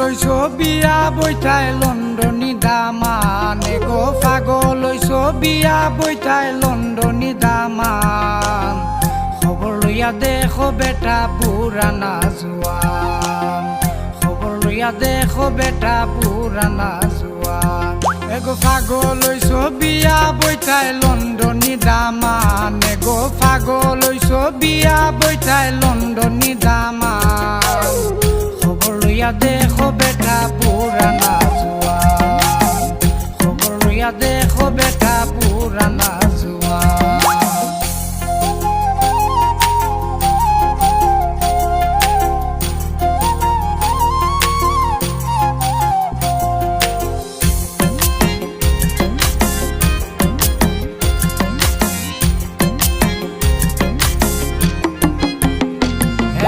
হইছ বিয়া বইতাই লন্ডনী দামানে গো পাগল হইছ বিয়া বইতাই লন্ডনী দামান খবর লইয়া দেখো বেটা পুরানা জোয়ান খবর লইয়া দেখো বেটা পুরানা জোয়ান এগো পাগল হইছ বিয়া বইতাই লন্ডনী দামানে গো পাগল হইছ বিয়া বইতাই লন্ডনী দামান খবর লইয়া দেখো বেটা পুরানা জোয়ান খবর লইয়া দেখো বেটা পুরানা জোয়ান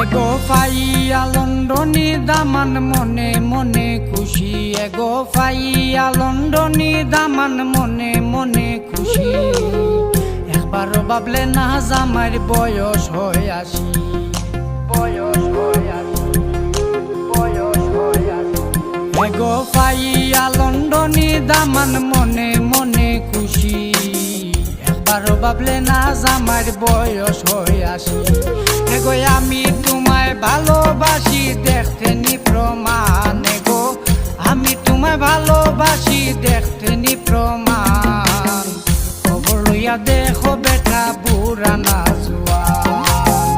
এগো পাইয়া লন্ডনী দামান মনে মনে খুশি এগো পাইয়া লন্ডনী দামান মনে মনে খুশি একবার ভাবলে না জামার বয়স হয়ে আসি বয়স হয়ে আসি বয়স হয়ে আসি এগো পাইয়া লন্ডনী দামান মনে মনে খুশি একবার ভাবলে না জামার বয়স হয়ে আসি এগো আমি তোমায় ভালোবাসি দেখতে নি প্রমাণ এগো আমি তোমায় ভালোবাসি দেখতে নি প্রমাণ খবর লইয়া দেখো বেটা পুরানা জোয়ান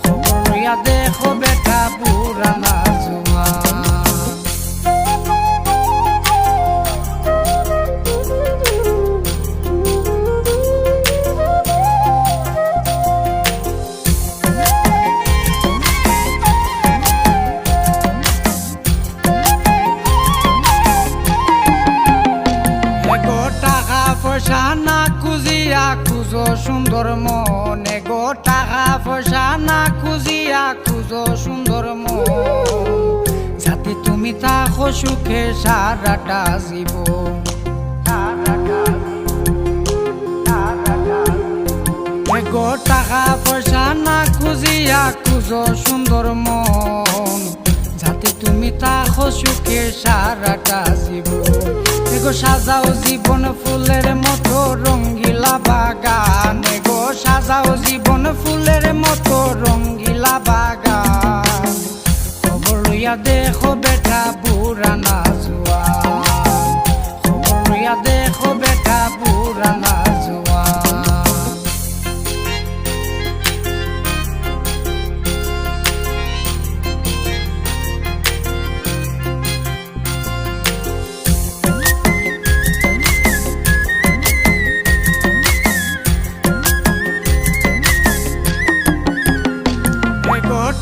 খবর লইয়া দেখো বেটা পুরানা জোয়ান পয়সা না খুঁজিয়া খুঁজো সুন্দর মন এগো টাকা পয়সা না খুঁজিয়া খুঁজো সুন্দর মন যাতে তুমি থাকো সুখে সারাটা জীবন এগো টাকা পয়সা না খুঁজিয়া খুঁজো সুন্দর মন যাতে তুমি থাকো সুখে সারাটা জীবন এগো সাজাও জীবন ফুলের মতো রঙ্গিলা বাগান এগো সাজাও জীবন ফুলের মতো রঙ্গিলা বাগান খবর লইয়া দেখো বেটা পুরানা জোয়ান খবর লইয়া দেখো বেটা পুরানা জোয়ান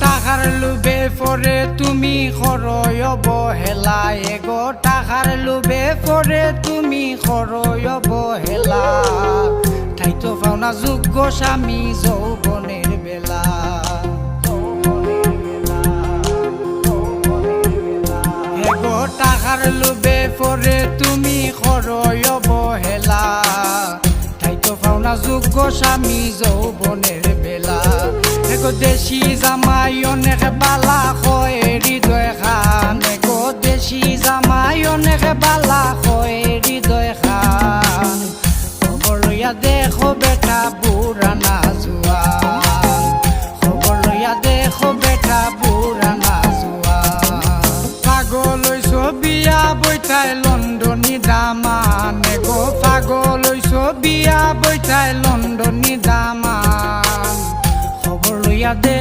টাকার লোভে পরে তুমি খরয় অবহেলা এগো টাকার লোভে পরে তুমি খরয় অবহেলা ঠাইতো পাওনা যোগ্য স্বামী যৌবনের বেলা এগো টাকার লোভে পরে তুমি খরয় অবহেলা ঠাইতো পাওনা যোগ্য স্বামী যৌবনের বেলা এগো দেশি জামাই অনেক বালা হয় হৃদয় খান এগো দেশি জামাই অনেক বালা হয় হৃদয় খান খবর লইয়া দেখো বেটা পুরানা জোয়ান খবর লইয়া দেখো বেটা পুরানা জোয়ান পাগল হইছ বিয়া বইতাই লন্ডনী দামান এগো পাগল হইছ বিয়া বইতাই লন্ডনী দামান খবর লইয়া দে